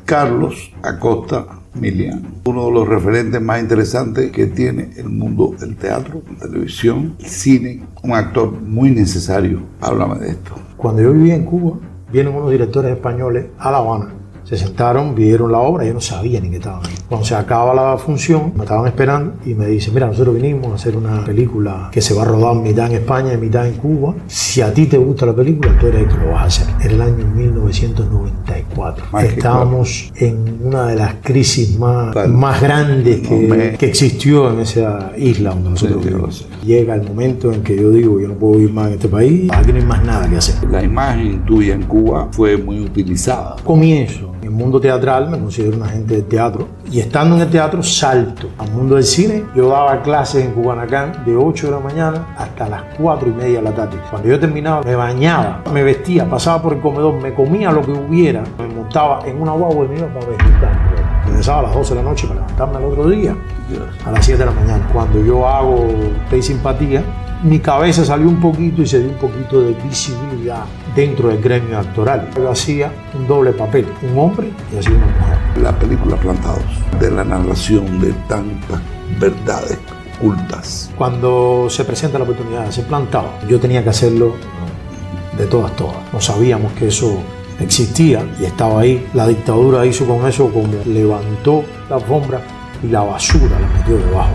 Carlos Acosta Milián, uno de los referentes más interesantes que tiene el mundo del teatro, televisión, cine, un actor muy necesario. Háblame de esto. Cuando yo vivía en Cuba, vienen unos directores españoles a La Habana. Se sentaron, vieron la obra, yo no sabía ni que estaban ahí. Cuando se acaba la función, me estaban esperando y me dicen, mira, nosotros vinimos a hacer una película que se va a rodar mitad en España y mitad en Cuba. Si a ti te gusta la película, tú eres el que lo vas a hacer. Era el año 1994. Estábamos en una de las crisis más grandes que existió en esa isla donde nosotros vivimos. Llega el momento en que yo digo, yo no puedo vivir más en este país, aquí no hay más nada que hacer. La imagen tuya en Cuba fue muy utilizada. Comienzo en el mundo teatral, me considero un agente de teatro, y estando en el teatro salto al mundo del cine. Yo daba clases en Cubanacán de 8 de la mañana hasta las 4:30 de la tarde. Cuando yo terminaba, me bañaba, me vestía, pasaba por el comedor, me comía lo que hubiera, me montaba en una guagua y me iba para Mexicano. Regresaba a las 12 de la noche para levantarme al otro día, a las 7 de la mañana. Cuando yo hago Fe y Simpatía, mi cabeza salió un poquito y se dio un poquito de visibilidad dentro del gremio actoral. Yo hacía un doble papel, un hombre y hacía una mujer. La película Plantados, de la narración de tantas verdades ocultas. Cuando se presenta la oportunidad de ser Plantado, yo tenía que hacerlo de todas. No sabíamos que eso existía y estaba ahí. La dictadura hizo con eso como levantó la alfombra y la basura la metió debajo.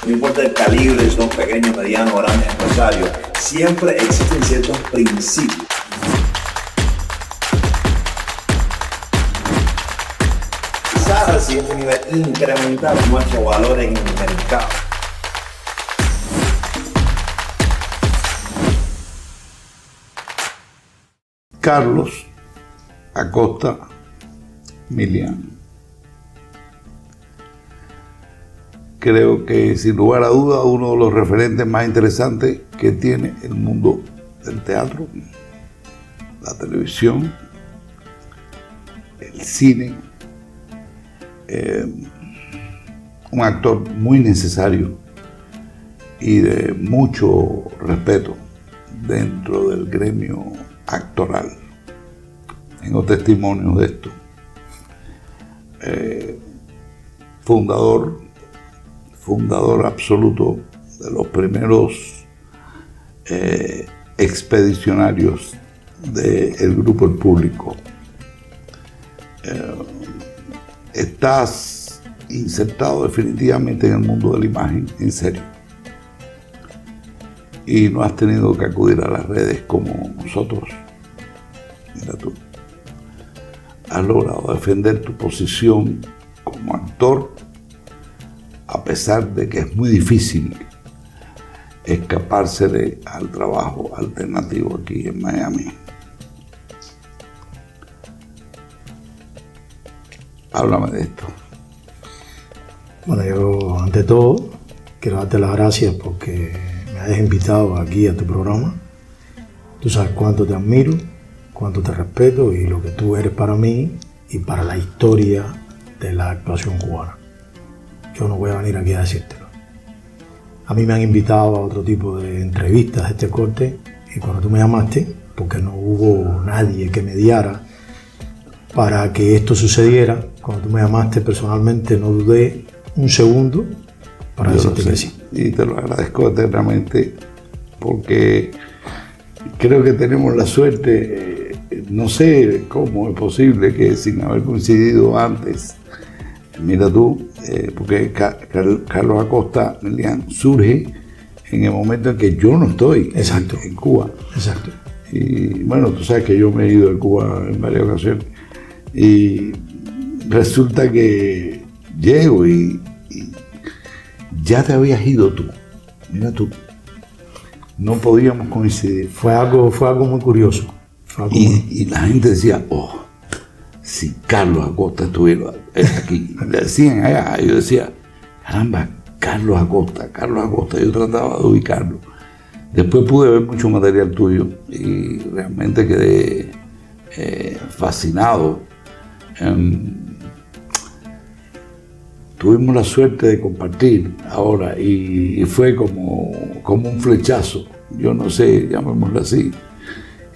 No importa el calibre, si son pequeños, medianos, grandes empresarios, siempre existen ciertos principios. Pasar al siguiente nivel, incrementar nuestro valor en el mercado. Carlos Acosta Milián. Creo que sin lugar a duda uno de los referentes más interesantes que tiene el mundo del teatro, la televisión, el cine, un actor muy necesario y de mucho respeto dentro del gremio actoral. Tengo testimonios de esto. Fundador absoluto de los primeros expedicionarios del grupo El Público. Estás insertado definitivamente en el mundo de la imagen, en serio. Y no has tenido que acudir a las redes como nosotros. Mira tú. Has logrado defender tu posición como actor, a pesar de que es muy difícil escapársele al trabajo alternativo aquí en Miami. Háblame de esto. Bueno, yo ante todo quiero darte las gracias porque me hayas invitado aquí a tu programa. Tú sabes cuánto te admiro, cuánto te respeto y lo que tú eres para mí y para la historia de la actuación cubana. Yo no voy a venir aquí a decírtelo. A mí me han invitado a otro tipo de entrevistas de este corte y cuando tú me llamaste, porque no hubo nadie que mediara para que esto sucediera, cuando tú me llamaste personalmente no dudé un segundo para decirte que sí. Y te lo agradezco eternamente porque creo que tenemos la suerte, no sé cómo es posible que sin haber coincidido antes, mira tú, porque Carlos Acosta Milián surge en el momento en que yo no estoy en Cuba. Exacto. Y bueno, tú sabes que yo me he ido de Cuba en varias ocasiones y resulta que llego y ya te habías ido tú. Mira tú, no podíamos coincidir. Fue algo muy curioso. Y la gente decía, oh, si Carlos Acosta estuviera aquí, le decían allá, yo decía, caramba, Carlos Acosta, yo trataba de ubicarlo. Después pude ver mucho material tuyo y realmente quedé fascinado. tuvimos la suerte de compartir ahora y fue como un flechazo, yo no sé, llamémoslo así.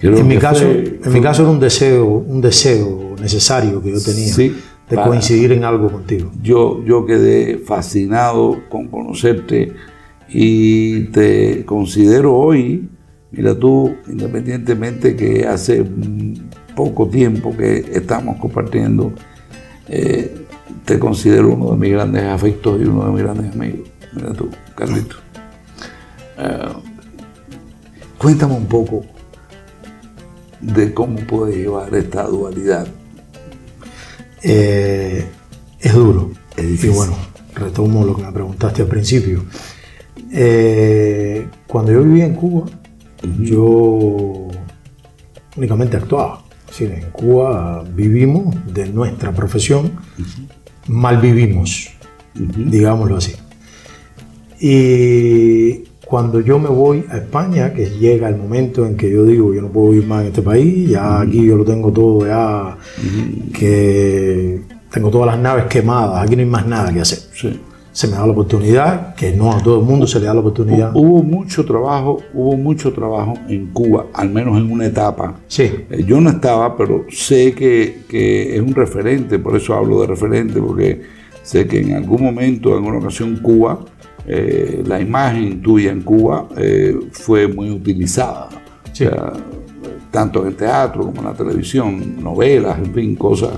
En mi caso era un deseo necesario que yo tenía, sí, de coincidir en algo contigo. Yo quedé fascinado con conocerte y te considero hoy, mira tú, independientemente que hace poco tiempo que estamos compartiendo, te considero uno de mis grandes afectos y uno de mis grandes amigos. Mira tú, Carlito. Cuéntame un poco de cómo puedes llevar esta dualidad. Es duro. Es difícil. Y bueno, retomo lo que me preguntaste al principio. Cuando yo vivía en Cuba, yo únicamente actuaba. Es decir, en Cuba vivimos de nuestra profesión, mal vivimos, digámoslo así. Y cuando yo me voy a España, que llega el momento en que yo digo, yo no puedo vivir más en este país, ya aquí yo lo tengo todo, ya que tengo todas las naves quemadas, aquí no hay más nada que hacer. Sí. Se me da la oportunidad, que no a todo el mundo se le da la oportunidad. Hubo mucho trabajo en Cuba, al menos en una etapa. Sí. Yo no estaba, pero sé que es un referente, por eso hablo de referente, porque sé que en algún momento, en alguna ocasión, Cuba, la imagen tuya en Cuba fue muy utilizada. Sí. O sea, tanto en el teatro como en la televisión, novelas, en fin, cosas.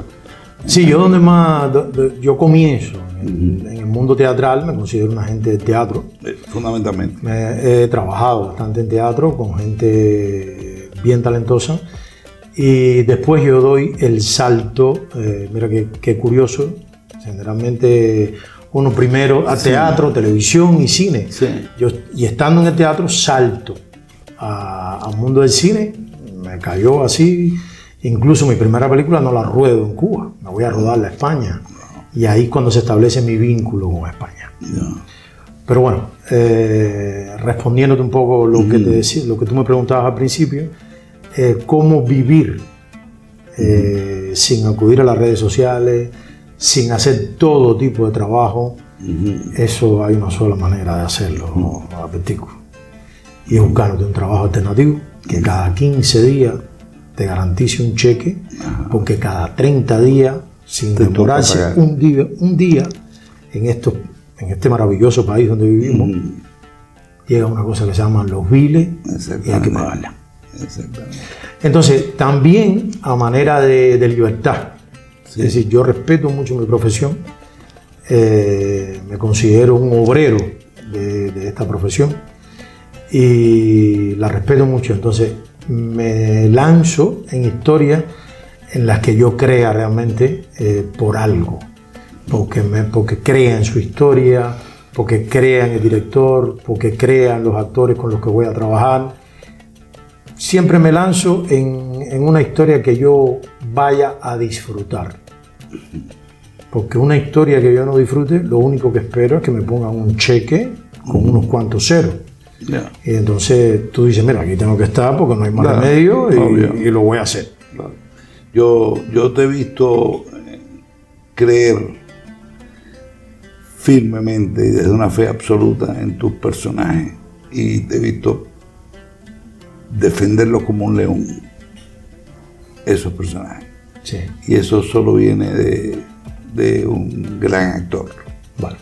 Sí, yo comienzo en el mundo teatral, me considero un agente de teatro. Fundamentalmente. He trabajado bastante en teatro con gente bien talentosa y después yo doy el salto, mira qué curioso, generalmente uno primero a teatro, televisión y cine. Sí. Y estando en el teatro salto al mundo del cine, me cayó así. Incluso mi primera película no la ruedo en Cuba, me voy a rodarla a España. Y ahí es cuando se establece mi vínculo con España. Pero bueno, respondiéndote un poco lo que te decía, lo que tú me preguntabas al principio, cómo vivir sin acudir a las redes sociales, sin hacer todo tipo de trabajo, eso hay una sola manera de hacerlo, Albertico. Y es buscándote un trabajo alternativo que cada 15 días te garantice un cheque, porque cada 30 días, sin demorarse un día en este maravilloso país donde vivimos, llega una cosa que se llama los biles y hay que pagarla. Entonces, también a manera de libertad, es decir, yo respeto mucho mi profesión, me considero un obrero de esta profesión y la respeto mucho, entonces me lanzo en historias en las que yo crea realmente por algo, porque crea en su historia, porque crea en el director, porque crea en los actores con los que voy a trabajar. Siempre me lanzo en una historia que yo vaya a disfrutar, porque una historia que yo no disfrute, lo único que espero es que me pongan un cheque con unos cuantos ceros. Yeah. Y entonces tú dices, mira, aquí tengo que estar porque no hay más remedio y lo voy a hacer. Claro. Yo te he visto creer firmemente y desde una fe absoluta en tus personajes y te he visto defenderlos como un león, esos personajes. Sí. Y eso solo viene de un gran actor. Bueno.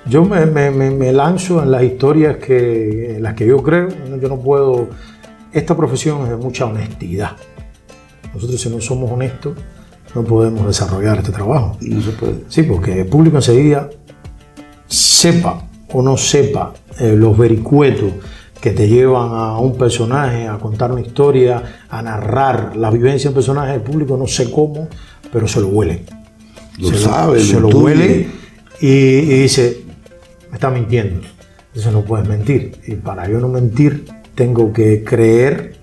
Yo me lanzo en las historias en las que yo creo. Yo no puedo. Esta profesión es de mucha honestidad. Nosotros, si no somos honestos, no podemos desarrollar este trabajo. No se puede. Sí, porque el público enseguida, sepa o no sepa los vericuetos que te llevan a un personaje, a contar una historia, a narrar la vivencia de un personaje, el público no sé cómo, pero se lo huele. Se lo huele y dice, me está mintiendo. Entonces no puedes mentir. Y para yo no mentir, tengo que creer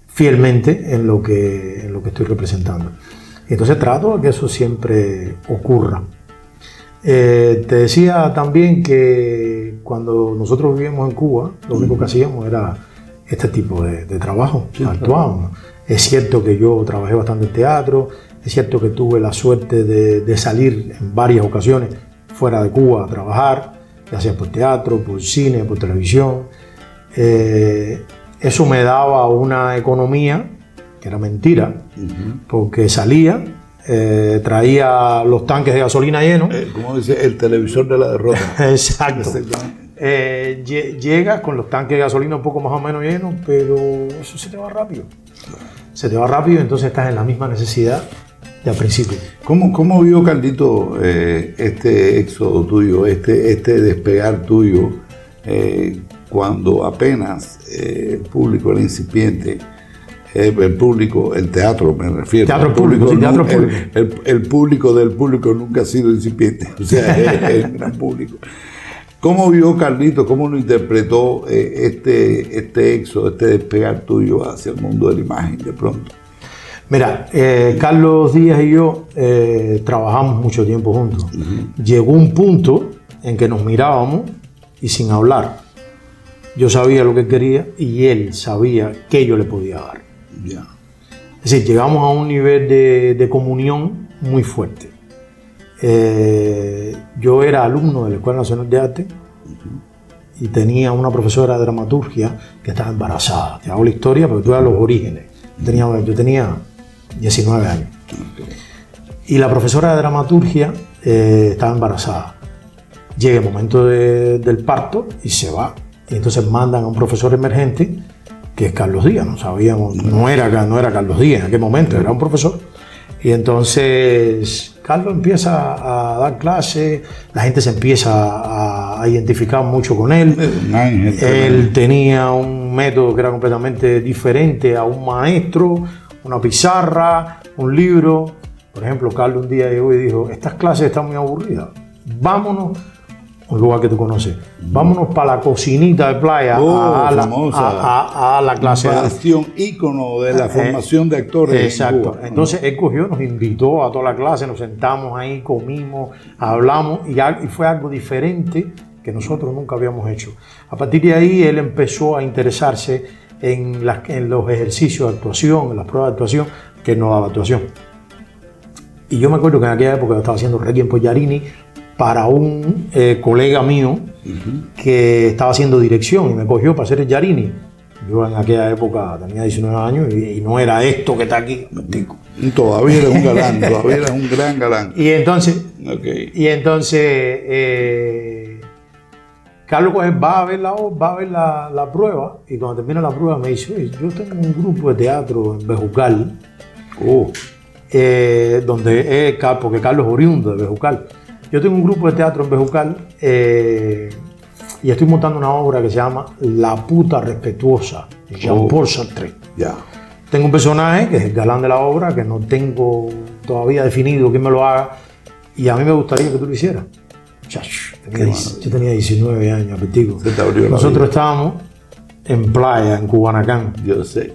fielmente en lo que estoy representando. Y entonces trato de que eso siempre ocurra. Te decía también que cuando nosotros vivíamos en Cuba, lo único que hacíamos era este tipo de trabajo, actuábamos. Es cierto que yo trabajé bastante en teatro, Es cierto que tuve la suerte de salir en varias ocasiones fuera de Cuba a trabajar, ya sea por teatro, por cine, por televisión. Eso me daba una economía que era mentira, porque salía, traía los tanques de gasolina llenos. Como dice, el televisor de la derrota. Exacto. Llegas con los tanques de gasolina un poco más o menos llenos, pero eso se te va rápido. Se te va rápido y entonces estás en la misma necesidad de al principio. ¿Cómo vio Carlito este éxodo tuyo, este despegar tuyo, cuando apenas el público era incipiente? El público, el teatro me refiero. Teatro público, sí, teatro público. El público del público nunca ha sido incipiente, o sea, es el gran público. ¿Cómo vio Carlito, cómo lo interpretó este éxodo, este despegar tuyo hacia el mundo de la imagen de pronto? Mira, Carlos Díaz y yo trabajamos mucho tiempo juntos. Llegó un punto en que nos mirábamos y sin hablar. Yo sabía lo que quería y él sabía qué yo le podía dar. Yeah. Es decir, llegamos a un nivel de comunión muy fuerte. Yo era alumno de la Escuela Nacional de Arte y tenía una profesora de dramaturgia que estaba embarazada. Te hago la historia porque tú eras los orígenes. Yo tenía 19 años. Y la profesora de dramaturgia estaba embarazada. Llega el momento del parto y se va. Y entonces mandan a un profesor emergente que es Carlos Díaz. No sabíamos, no era Carlos Díaz en aquel momento, era un profesor. Y entonces Carlos empieza a dar clases, la gente se empieza a identificar mucho con él. Él tenía un método que era completamente diferente a un maestro, una pizarra, un libro. Por ejemplo, Carlos un día llegó y dijo, estas clases están muy aburridas, vámonos, un lugar que tú conoces, vámonos para la cocinita de playa a la clase. Acción, ícono de la formación de actores. Exacto. Entonces él cogió, nos invitó a toda la clase, nos sentamos ahí, comimos, hablamos y fue algo diferente que nosotros nunca habíamos hecho. A partir de ahí él empezó a interesarse en los ejercicios de actuación, en las pruebas de actuación, que él no daba actuación. Y yo me acuerdo que en aquella época yo estaba haciendo Requiem por Giannini para un colega mío que estaba haciendo dirección y me cogió para hacer el Giannini. Yo en aquella época tenía 19 años y no era esto que está aquí. Todavía eres un galán, todavía eres un gran galán. Y entonces, Carlos va a ver la prueba y cuando termina la prueba me dice, oye, yo tengo un grupo de teatro en Bejucal, porque Carlos es oriundo de Bejucal. Yo tengo un grupo de teatro en Bejucal y estoy montando una obra que se llama La puta respetuosa, de Jean-Paul Sartre. Tengo un personaje que es el galán de la obra, que no tengo todavía definido quién me lo haga y a mí me gustaría que tú lo hicieras. Yo tenía 19 años, Petico. Nosotros estábamos en playa, en Cubanacán.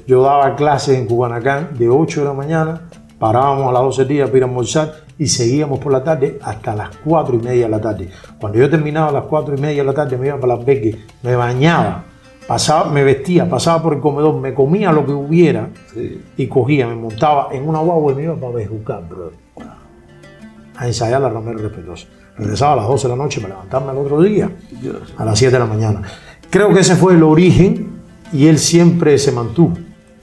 Yo daba clases en Cubanacán de 8 de la mañana, parábamos a las 12 días para ir a almorzar y seguíamos por la tarde hasta las 4:30 de la tarde. Cuando yo terminaba a las 4:30 de la tarde me iba para Las Vegas, me bañaba, me vestía, pasaba por el comedor, me comía lo que hubiera y cogía, me montaba en una guagua y me iba para Bejucal, brother, a ensayar la Ramera Respetuosa. Regresaba a las 12 de la noche para levantarme al otro día, a las 7 de la mañana. Creo que ese fue el origen y él siempre se mantuvo.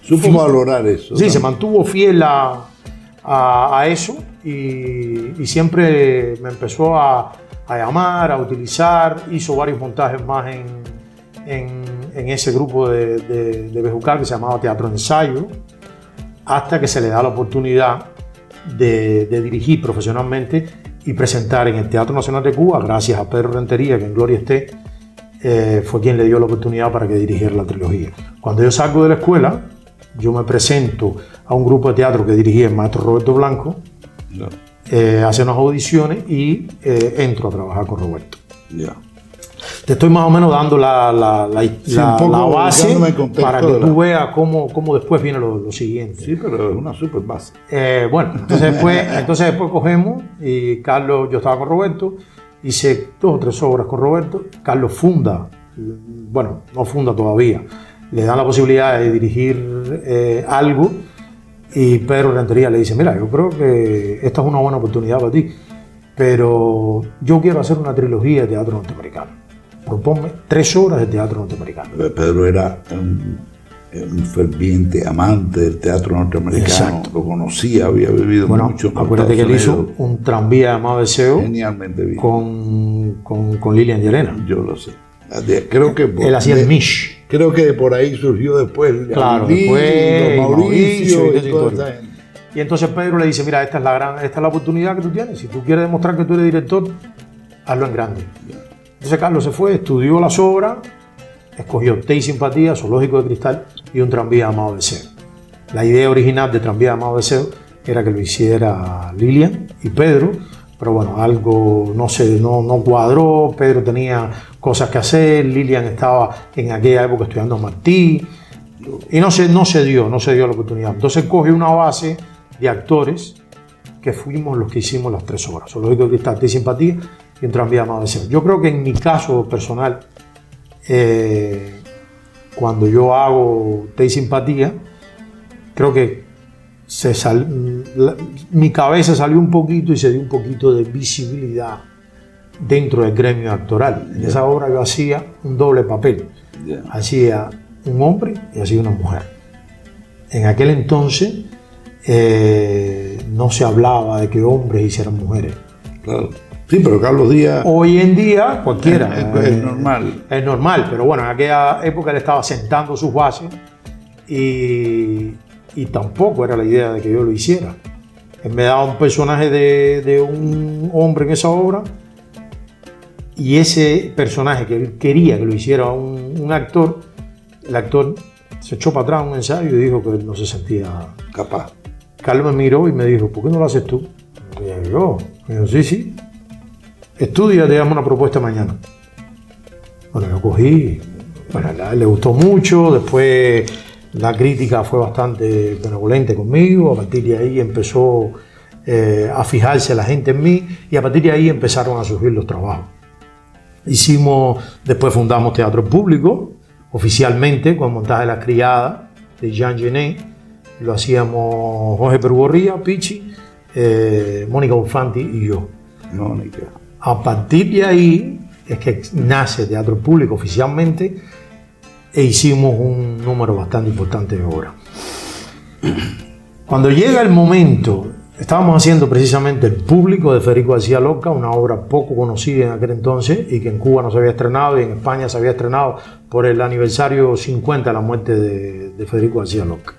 Supo valorar eso. Sí, ¿no? Se mantuvo fiel a eso y siempre me empezó a llamar, a utilizar, hizo varios montajes más en ese grupo de Bejucal que se llamaba Teatro Ensayo, hasta que se le da la oportunidad de dirigir profesionalmente y presentar en el Teatro Nacional de Cuba, gracias a Pedro Rentería, que en gloria esté, fue quien le dio la oportunidad para que dirigiera la trilogía. Cuando yo salgo de la escuela, yo me presento a un grupo de teatro que dirigía el maestro Roberto Blanco, hace unas audiciones y entro a trabajar con Roberto. Te estoy más o menos dando la base para que tú veas cómo después viene lo siguiente. Sí, pero es una super base. Bueno, entonces después cogemos y Carlos, yo estaba con Roberto, hice 2 o 3 obras con Roberto. Carlos funda, bueno, no funda todavía, le dan la posibilidad de dirigir algo Y Pedro Rentería le dice, mira, yo creo que esta es una buena oportunidad para ti, pero yo quiero hacer una trilogía de teatro norteamericano. Proponme 3 horas de teatro norteamericano. Pedro era un ferviente amante del teatro norteamericano. Exacto. Lo conocía, había vivido mucho en acuérdate que él hizo un tranvía llamado Deseo genialmente bien. con Lilian Yelena. Yo lo sé. Creo que él hacía el Mish. Creo que por ahí surgió después. Claro, después Mauricio y toda esa gente. Y entonces Pedro le dice, mira, esta es la oportunidad que tú tienes. Si tú quieres demostrar que tú eres director, hazlo en grande. Entonces Carlos se fue, estudió las obras, escogió Té y Simpatía, Zoológico de Cristal y un tranvía llamado Deseo. La idea original de tranvía llamado Deseo era que lo hiciera Lilian y Pedro, pero bueno, algo no cuadró. Pedro tenía cosas que hacer, Lilian estaba en aquella época estudiando Martí, y no se dio la oportunidad. Entonces coge una base de actores que fuimos los que hicimos las 3 obras, Zoológico de Cristal, Té y Simpatía y un tranvía llamado Deseo. Yo creo que en mi caso personal, cuando yo hago Té y Simpatía, creo que mi cabeza salió un poquito y se dio un poquito de visibilidad dentro del gremio actoral. En esa obra yo hacía un doble papel. Hacía un hombre y hacía una mujer. En aquel entonces no se hablaba de que hombres hicieran mujeres. Claro. Sí, pero Carlos Díaz... Hoy en día cualquiera. Es normal. Es normal, pero bueno, en aquella época él estaba sentando sus bases y tampoco era la idea de que yo lo hiciera. Él me daba un personaje de un hombre en esa obra y ese personaje que él quería que lo hiciera un actor, el actor se echó para atrás en un ensayo y dijo que él no se sentía capaz. Carlos me miró y me dijo, ¿por qué no lo haces tú? Y yo, sí. Estudia, te damos una propuesta mañana. Bueno, yo cogí, a él le gustó mucho, después la crítica fue bastante benevolente conmigo, a partir de ahí empezó a fijarse la gente en mí y a partir de ahí empezaron a surgir los trabajos. Después fundamos Teatro Público, oficialmente, con Montaje de la Criada, de Jean Genet, lo hacíamos Jorge Perugorría, Pichi, Mónica Bufanti y yo. Mónica. A partir de ahí es que nace Teatro Público oficialmente e hicimos un número bastante importante de obras. Cuando llega el momento, estábamos haciendo precisamente El Público de Federico García Lorca, una obra poco conocida en aquel entonces y que en Cuba no se había estrenado y en España se había estrenado por el aniversario 50 de la muerte de Federico García Lorca.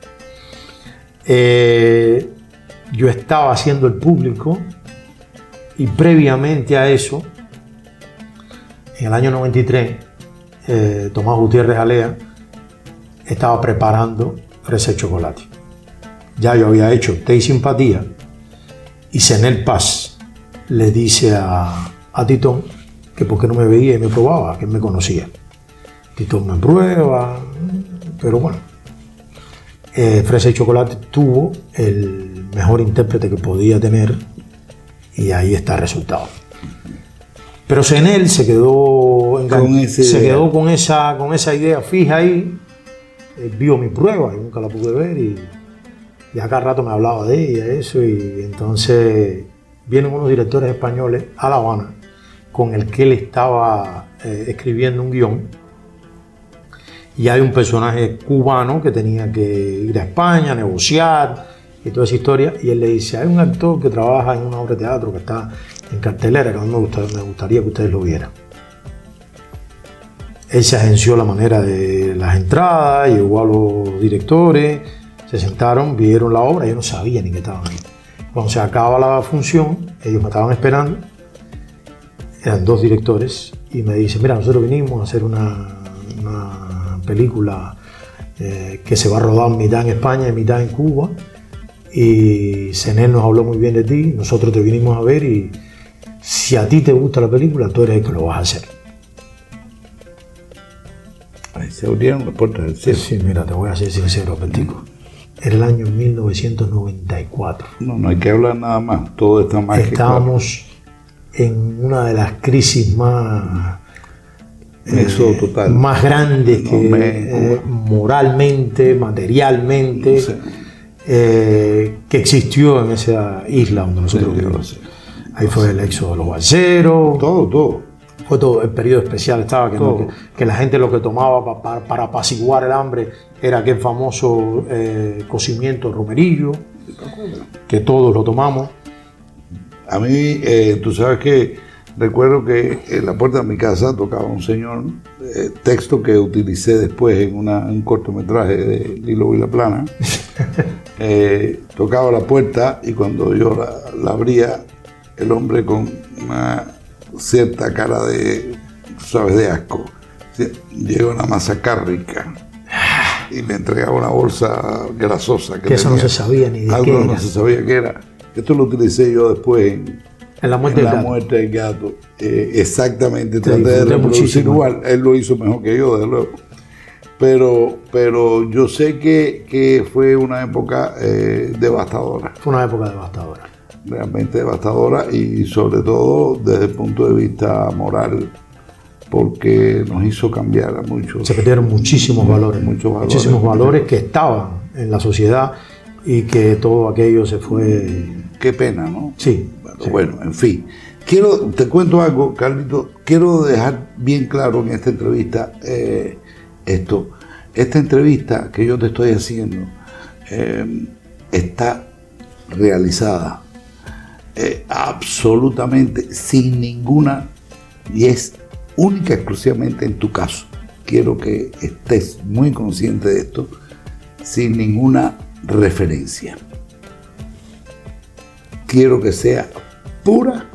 Yo estaba haciendo El Público y previamente a eso, en el año 93, Tomás Gutiérrez Alea estaba preparando Fresa y Chocolate. Ya yo había hecho Té y Simpatía y Zenel Paz le dice a Titón que por qué no me veía y me probaba, que él me conocía. Titón me prueba, pero bueno, Fresa y Chocolate tuvo el mejor intérprete que podía tener y ahí está el resultado. Pero Zenel se quedó con esa idea fija ahí. Él vio mi prueba y nunca la pude ver y a cada rato me hablaba de ella, eso, y entonces vienen unos directores españoles a La Habana con el que él estaba escribiendo un guión y hay un personaje cubano que tenía que ir a España, negociar y toda esa historia, y él le dice, hay un actor que trabaja en una obra de teatro que está en cartelera, que a mí me gustaría que ustedes lo vieran. Él se agenció la manera de las entradas, llegó a los directores, se sentaron, vieron la obra, yo no sabía ni que estaban ahí. Cuando se acaba la función, ellos me estaban esperando, eran 2 directores, y me dicen, mira, nosotros vinimos a hacer una película que se va a rodar mitad en España y mitad en Cuba, y Zenel nos habló muy bien de ti, nosotros te vinimos a ver y si a ti te gusta la película, tú eres el que lo vas a hacer. Ahí se abrieron las puertas del cielo. Sí, mira, te voy a ser sincero, Albertico. Era el año 1994. No hay que hablar nada más, todo está más Estábamos en una de las crisis más total. Más grandes que moralmente, materialmente. Sí. que existió en esa isla donde nosotros vivimos. Ahí fue el éxodo de los balseros. Todo. Fue todo el periodo especial, estaba que la gente lo que tomaba para apaciguar el hambre era aquel famoso cocimiento de romerillo, que todos lo tomamos. A mí, tú sabes que recuerdo que en la puerta de mi casa tocaba un señor, texto que utilicé después en un cortometraje de Lilo Vilaplana. Tocaba la puerta y cuando yo la abría, el hombre con una cierta cara de, sabes, de asco, llegó una masa cárrica y me entregaba una bolsa grasosa. Que eso no se sabía ni de qué era. Algo no se sabía qué era. Esto lo utilicé yo después en la muerte del gato. Exactamente, traté de reproducir igual. Él lo hizo mejor que yo, desde luego. Pero yo sé que fue una época devastadora. Fue una época devastadora. Realmente devastadora, y sobre todo desde el punto de vista moral, porque nos hizo cambiar a muchos. Se perdieron muchísimos valores que estaban en la sociedad y que todo aquello se fue. Qué pena, ¿no? Sí. Bueno, en fin. Te cuento algo, Carlito. Quiero dejar bien claro en esta entrevista esto. Esta entrevista que yo te estoy haciendo está realizada absolutamente sin ninguna, y es única exclusivamente en tu caso. Quiero que estés muy consciente de esto, sin ninguna referencia. Quiero que sea pura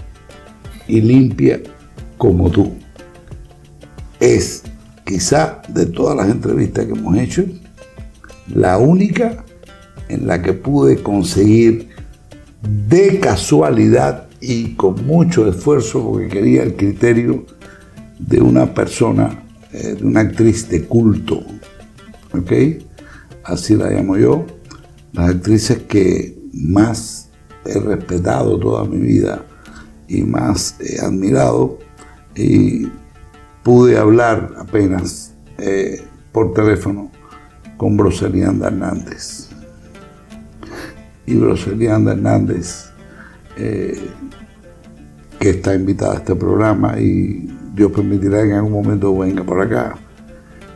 y limpia como tú. Es quizá de todas las entrevistas que hemos hecho, la única en la que pude conseguir de casualidad y con mucho esfuerzo, porque quería el criterio de una persona, de una actriz de culto, ¿ok? Así la llamo yo, las actrices que más he respetado toda mi vida y más he admirado, y pude hablar apenas por teléfono con Broselianda Hernández. Y Broselianda Hernández, que está invitada a este programa y Dios permitirá que en algún momento venga por acá,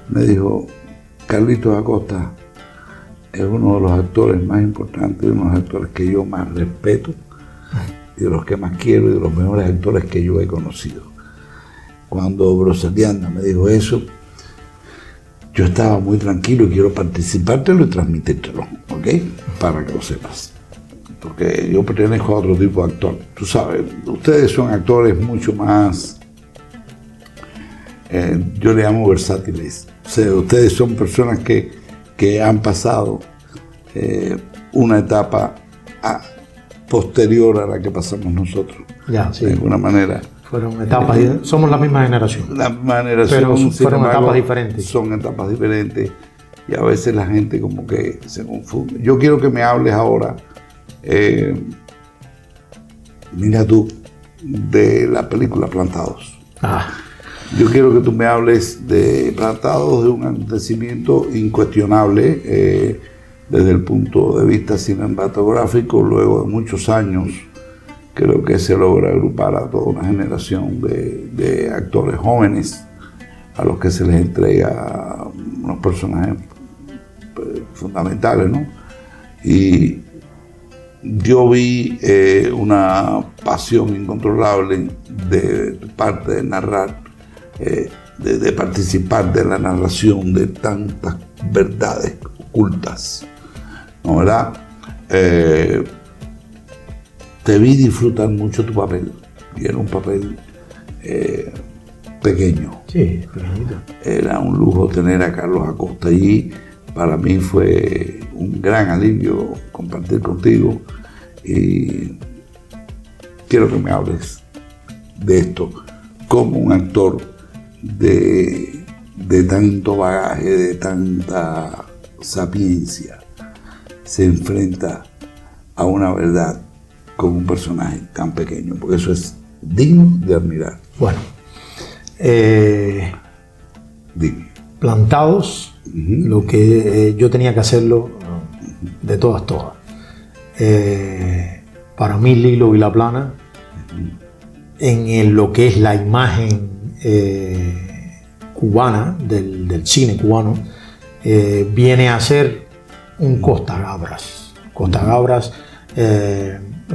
me dijo: Carlitos Acosta es uno de los actores más importantes, uno de los actores que yo más respeto, y de los que más quiero, y de los mejores actores que yo he conocido. Cuando Broselianda me dijo eso, yo estaba muy tranquilo y quiero participártelo y transmitírtelo, ¿ok? Para que lo sepas. Porque yo pertenezco a otro tipo de actor. Tú sabes, ustedes son actores mucho más, yo le llamo versátiles. O sea, ustedes son personas que han pasado una etapa posterior a la que pasamos nosotros. Ya, sí. De alguna manera. Fueron etapas, somos la misma generación. La misma generación. Pero fueron etapas diferentes. Son etapas diferentes y a veces la gente como que se confunde. Yo quiero que me hables ahora, mira tú, de la película Plantados. Yo quiero que tú me hables de Plantados, de un acontecimiento incuestionable desde el punto de vista cinematográfico. Luego de muchos años, creo que se logra agrupar a toda una generación de actores jóvenes a los que se les entrega unos personajes fundamentales, ¿no? Y yo vi una pasión incontrolable de parte de narrar, de participar de la narración de tantas verdades ocultas, ¿no, verdad? Te vi disfrutar mucho tu papel, y era un papel pequeño. Sí, pequeñito. Era un lujo tener a Carlos Acosta allí. Para mí fue un gran alivio compartir contigo, y quiero que me hables de esto como un actor de tanto bagaje, de tanta sapiencia, se enfrenta a una verdad con un personaje tan pequeño, porque eso es digno de admirar. Bueno, dime. Plantados, lo que yo tenía que hacerlo de todas. Para mí Lilo Vilaplana, en lo que es la imagen cubana, del cine cubano, viene a ser un Costa Gabras. Costa Gabras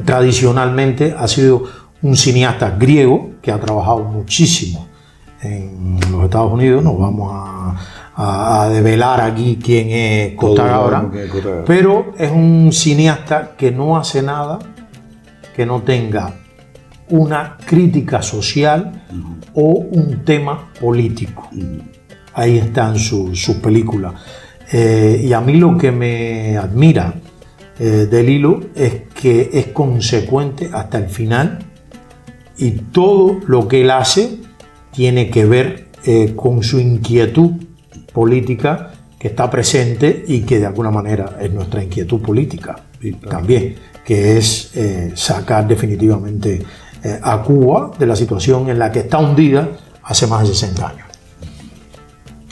tradicionalmente ha sido un cineasta griego que ha trabajado muchísimo en los Estados Unidos. No vamos a develar aquí quién es Costa Gabras, pero es un cineasta que no hace nada que no tenga una crítica social o un tema político. Ahí están sus películas. Y a mí lo que me admira de Lilo es que es consecuente hasta el final, y todo lo que él hace tiene que ver con su inquietud política que está presente y que de alguna manera es nuestra inquietud política también, que es sacar definitivamente a Cuba de la situación en la que está hundida hace más de 60 años.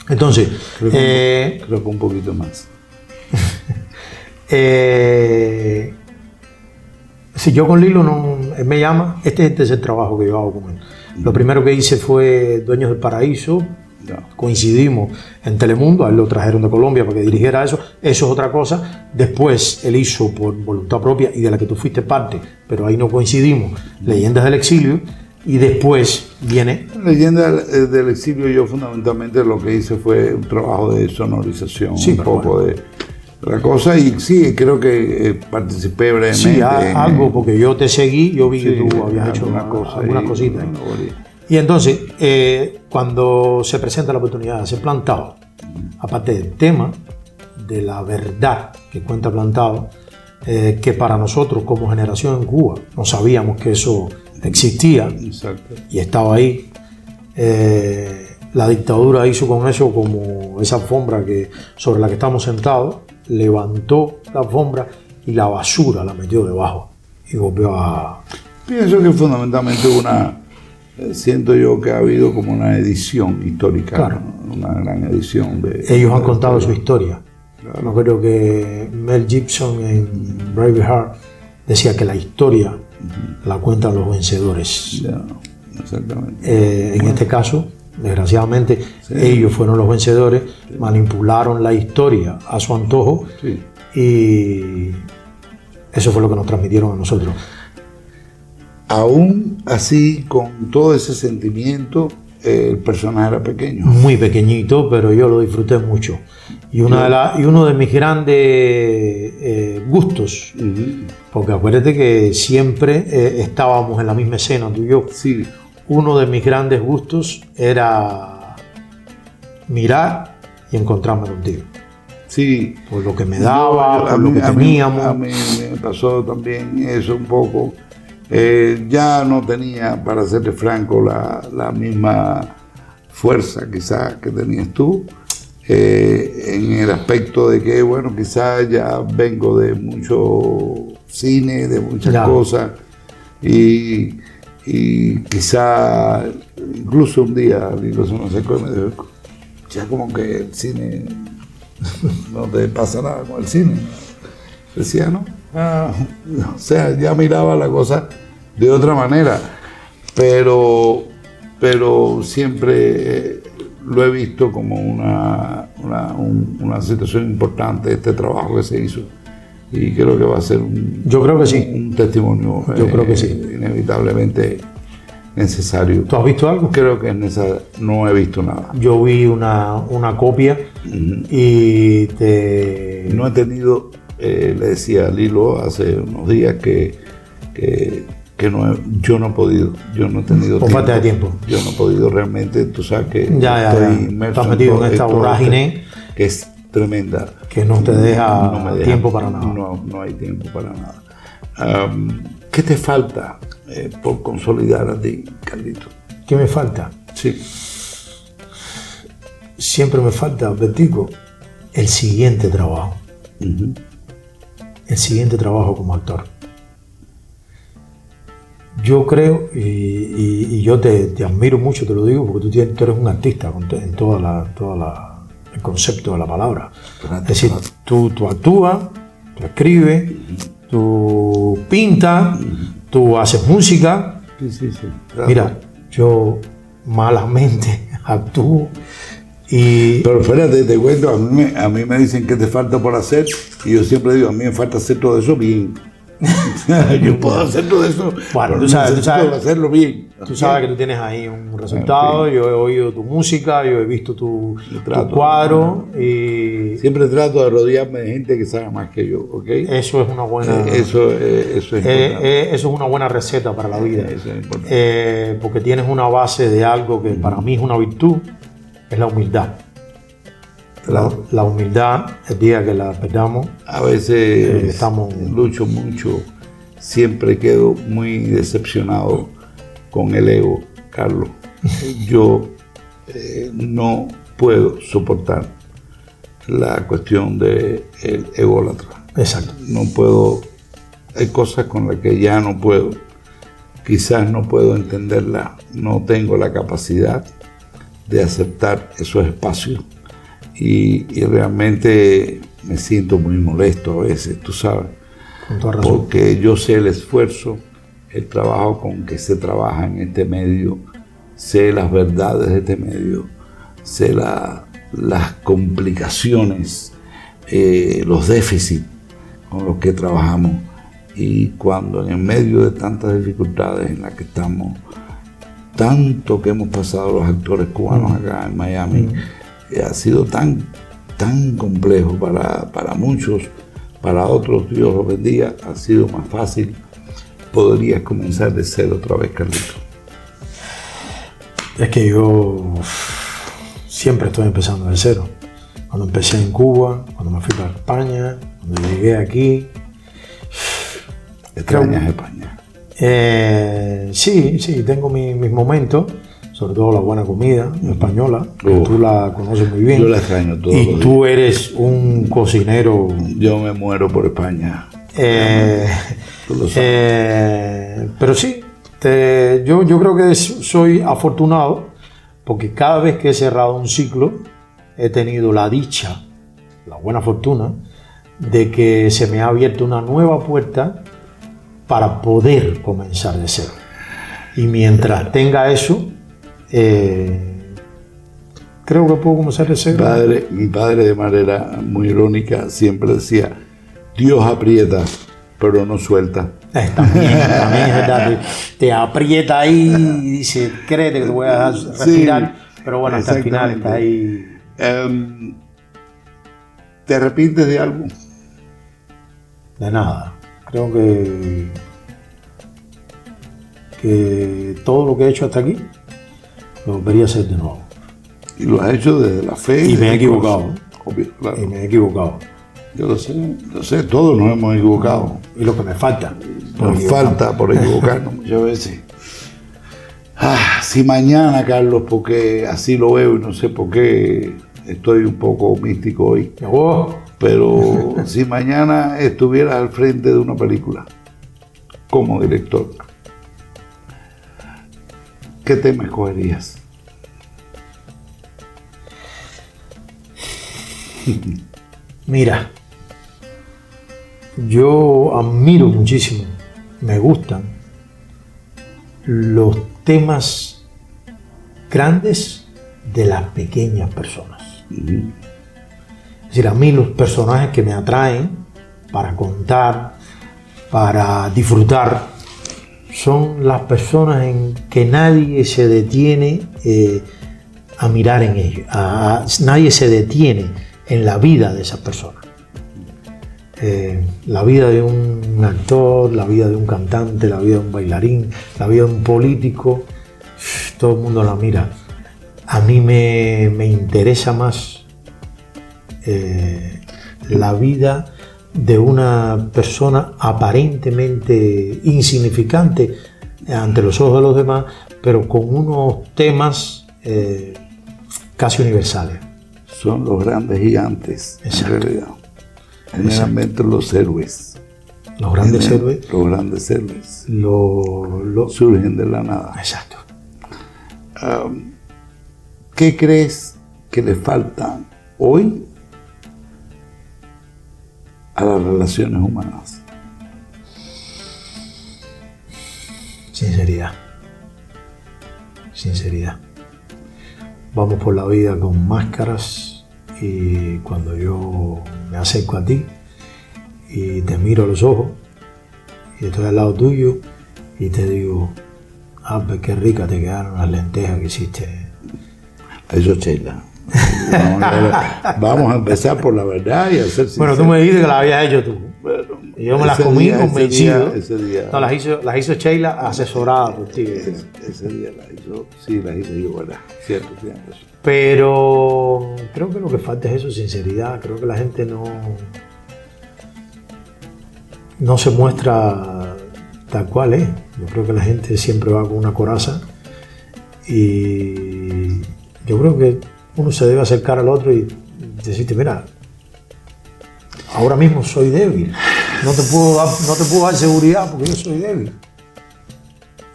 Entonces, creo que un poquito más. Si yo con Lilo él me llama, este es el tercer trabajo que yo hago con él. Lo primero que hice fue Dueños del Paraíso. Coincidimos en Telemundo, a él lo trajeron de Colombia para que dirigiera eso es otra cosa. Después él hizo por voluntad propia, y de la que tú fuiste parte, pero ahí no coincidimos, Leyendas del Exilio, y después viene Leyendas del Exilio. Yo fundamentalmente lo que hice fue un trabajo de sonorización, un poco de la cosa, y sí, creo que participé brevemente. Sí, algo, porque yo te seguí, yo vi que tú habías hecho algunas cositas. Y entonces, cuando se presenta la oportunidad de ser Plantado, aparte del tema de la verdad que cuenta Plantado, que para nosotros como generación en Cuba no sabíamos que eso existía. Exacto. Y estaba ahí. La dictadura hizo con eso como esa alfombra sobre la que estamos sentados, levantó la alfombra y la basura la metió debajo y volvió a... Pienso que fundamentalmente siento yo que ha habido como una edición histórica, claro, ¿no? Una gran edición de... Ellos han contado su historia. Claro. No creo que Mel Gibson en Braveheart decía que la historia la cuentan los vencedores. Yeah, exactamente. En este caso, desgraciadamente, ellos fueron los vencedores, manipularon la historia a su antojo, y eso fue lo que nos transmitieron a nosotros. Aún así, con todo ese sentimiento, el personaje era pequeño. Muy pequeñito, pero yo lo disfruté mucho. Y uno de mis grandes gustos, porque acuérdate que siempre estábamos en la misma escena, tú y yo. Sí. Uno de mis grandes gustos era mirar y encontrarme contigo. Sí. Por lo que me daba, por lo que teníamos. A mí me pasó también eso un poco. Ya no tenía, para serte franco, la misma fuerza quizás que tenías tú, en el aspecto de que, bueno, quizás ya vengo de mucho cine, de muchas cosas, y quizá incluso un día Lilo se me acercó y me dijo, ya como que el cine no te pasa nada con el cine. Decía, ¿no? O sea, ya miraba la cosa de otra manera, pero siempre lo he visto como una situación importante, este trabajo que se hizo, y creo que va a ser un testimonio. Yo creo que sí, inevitablemente necesario. ¿Tú has visto algo? Creo que es necesario. No he visto nada. Yo vi una copia y no he tenido, le decía a Lilo hace unos días que yo no he podido, yo no he tenido por falta de tiempo. Yo no he podido realmente, tú sabes que estoy inmerso, estás metido en esta vorágine que es tremenda, que no te deja tiempo para nada. No hay tiempo para nada. ¿Qué te falta por consolidar a ti, Carlito? ¿Qué me falta? Sí. Siempre me falta, Bertico, el siguiente trabajo. El siguiente trabajo como actor. Yo creo, y yo te admiro mucho, te lo digo, porque tú eres un artista en toda el concepto de la palabra. Es decir, tú actúas, tú escribes, tú pintas, tú haces música. Sí. Claro. Mira, yo malamente actúo y... Pero espérate, te cuento, a mí me dicen que te falta por hacer y yo siempre digo, a mí me falta hacer todo eso bien. Yo puedo hacer todo eso, bueno, pero tú sabes hacerlo bien. Tú sabes que tú tienes ahí un resultado, yo he oído tu música, yo he visto tu cuadro y... Siempre trato de rodearme de gente que sabe más que yo, ¿ok? Eso es una buena... Eso es importante. Eso es una buena receta para la vida. Eso es importante. Porque tienes una base de algo que para mí es una virtud, es la humildad. Claro. La humildad, el día que la perdamos, A veces estamos... lucho mucho, siempre quedo muy decepcionado con el ego, Carlos. Yo no puedo soportar la cuestión del ególatra. Exacto. No puedo, hay cosas con las que ya no puedo, quizás no puedo entenderla, no tengo la capacidad de aceptar esos espacios. Y realmente me siento muy molesto a veces, tú sabes, Con toda razón. porque yo sé el esfuerzo, el trabajo con que se trabaja en este medio, sé las verdades de este medio, sé las complicaciones, los déficits con los que trabajamos, y cuando en medio de tantas dificultades en las que estamos, tanto que hemos pasado los actores cubanos acá en Miami, ha sido tan complejo para muchos, para otros, Dios los bendiga, ha sido más fácil. Podrías comenzar de cero otra vez, Carlito. Es que yo siempre estoy empezando de cero. Cuando empecé en Cuba, cuando me fui para España, cuando llegué aquí. ¿Extrañas España? Sí, tengo mis momentos. Sobre todo la buena comida española, que tú la conoces muy bien. Yo la extraño todo. Y tú eres un cocinero. Yo me muero por España. Tú lo sabes. Pero sí, yo creo que soy afortunado porque cada vez que he cerrado un ciclo he tenido la dicha, la buena fortuna, de que se me ha abierto una nueva puerta para poder comenzar de cero. Y mientras tenga eso, creo que puedo comenzar de cero. Mi padre, de manera muy irónica, siempre decía: Dios aprieta, pero no suelta. También es verdad. Te aprieta ahí y dice: créete que te voy a dejar respirar. Sí, pero bueno, hasta el final está ahí. ¿Te arrepientes de algo? De nada. Creo que todo lo que he hecho hasta aquí lo volvería a hacer de nuevo. Y lo has hecho desde la fe. Y me he equivocado. Obvio, claro. Y me he equivocado. Yo lo sé, todos nos hemos equivocado. Y lo que me falta. Nos falta por equivocarnos muchas veces. Si mañana, Carlos, porque así lo veo y no sé por qué estoy un poco místico hoy. Pero si mañana estuvieras al frente de una película como director, ¿qué tema escogerías? Mira, yo admiro muchísimo, me gustan los temas grandes de las pequeñas personas. Es decir, a mí los personajes que me atraen para contar, para disfrutar, son las personas en que nadie se detiene a mirar en ellos, nadie se detiene en la vida de esas personas. La vida de un actor, la vida de un cantante, la vida de un bailarín, la vida de un político, todo el mundo la mira. A mí me interesa más la vida de una persona aparentemente insignificante ante los ojos de los demás, pero con unos temas casi universales. Son los grandes gigantes, exacto, en realidad. Generalmente los héroes. Los grandes héroes. Los grandes héroes surgen de la nada. Exacto. ¿Qué crees que le falta hoy a las relaciones humanas? Sinceridad. Sinceridad. Vamos por la vida con máscaras y cuando yo me acerco a ti y te miro a los ojos y estoy al lado tuyo y te digo, Albert, qué rica te quedaron las lentejas que hiciste. Eso es Sheila. Vamos a empezar por la verdad y a ser sinceros. Bueno, tú me dijiste que las habías hecho tú. Bueno, Y yo me las comí convencido. Ese día, No, las hizo Sheila asesorada por ti. ese día las hizo, sí, las hice yo, ¿verdad? Cierto, tienes razón. Pero creo que lo que falta es eso, sinceridad. Creo que la gente no se muestra tal cual es. Yo creo que la gente siempre va con una coraza y yo creo que uno se debe acercar al otro y decirte, mira, ahora mismo soy débil, no te puedo dar seguridad porque yo soy débil.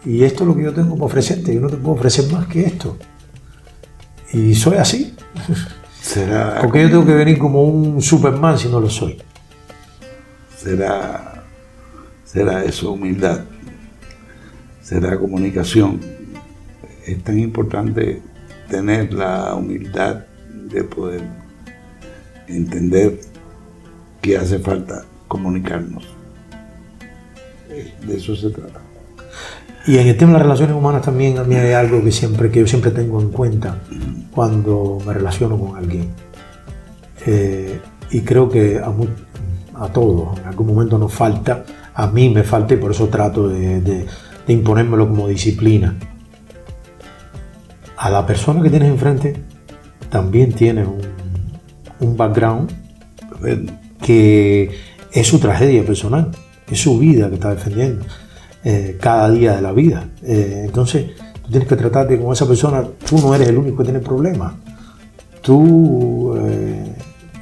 Y esto es lo que yo tengo para ofrecerte, yo no te puedo ofrecer más que esto. Y soy así. ¿Será, porque yo tengo que venir como un Superman si no lo soy. será eso, humildad? ¿Será comunicación? Es tan importante tener la humildad de poder entender que hace falta comunicarnos. De eso se trata. Y en el tema de las relaciones humanas también a mí hay algo que yo siempre tengo en cuenta cuando me relaciono con alguien. Y creo que a todos en algún momento nos falta, a mí me falta y por eso trato de imponérmelo como disciplina. A la persona que tienes enfrente también tiene un background que es su tragedia personal, es su vida que está defendiendo cada día de la vida. Entonces tú tienes que tratarte con esa persona. Tú no eres el único que tiene problemas. Tú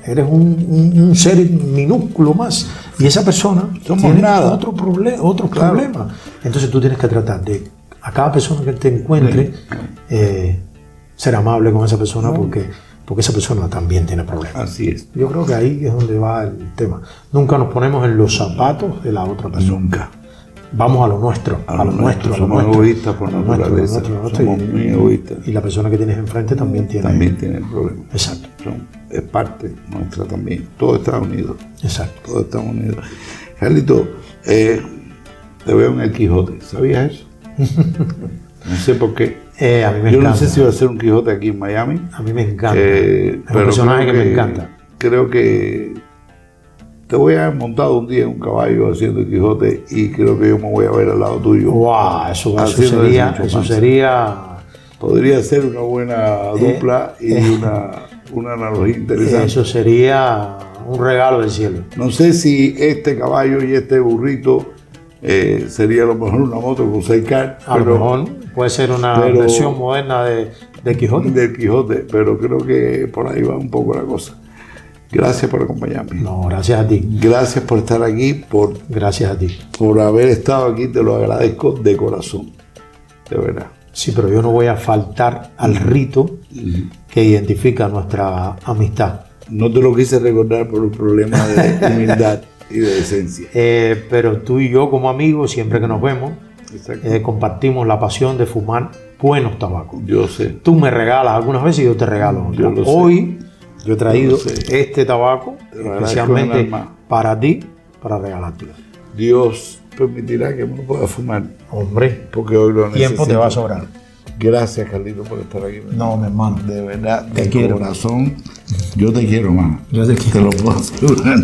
eres un ser minúsculo más y esa persona tiene otros problemas. Entonces tú tienes que tratar de a cada persona que te encuentre ser amable con esa persona porque esa persona también tiene problemas. Así es. Yo creo que ahí es donde va el tema. Nunca nos ponemos en los zapatos de la otra persona. Nunca. Vamos a lo nuestro, a lo nuestro. Somos egoístas por naturaleza. Somos muy egoístas. Y la persona que tienes enfrente también tiene problemas. Exacto. Es parte nuestra también. Todo está unido. Exacto. Todo está unido. Carlito, te veo en el Quijote. ¿Sabías eso? No sé por qué. A mí me Yo encanta. no sé si va a ser un Quijote aquí en Miami. A mí me encanta. Es un personaje que me encanta. Creo que te voy a haber montado un día en un caballo haciendo el Quijote y creo que yo me voy a ver al lado tuyo. ¡Wow! Eso sería... Podría ser una buena dupla y una analogía interesante. Eso sería un regalo del cielo. No sé si este caballo y este burrito sería a lo mejor una moto con sidecar. A lo mejor puede ser una versión moderna de Quijote. Del Quijote, pero creo que por ahí va un poco la cosa. Gracias por acompañarme. No, gracias a ti. Gracias por estar aquí, Gracias a ti. por haber estado aquí, te lo agradezco de corazón, de verdad. Sí, pero yo no voy a faltar al rito que identifica nuestra amistad. No te lo quise recordar por un problema de humildad y de decencia. Pero tú y yo como amigos, siempre que nos vemos, compartimos la pasión de fumar buenos tabacos. Yo sé. Tú me regalas algunas veces y yo te regalo. Yo lo sé. Hoy yo he traído este tabaco especialmente para ti, para regalártelo. Dios permitirá que uno pueda fumar. Hombre, porque hoy lo necesito. Tiempo te va a sobrar. Gracias, Carlito, por estar aquí. No, mi hermano. De verdad, te de quiero. corazón, yo te quiero más. Yo te quiero. Te lo puedo asegurar.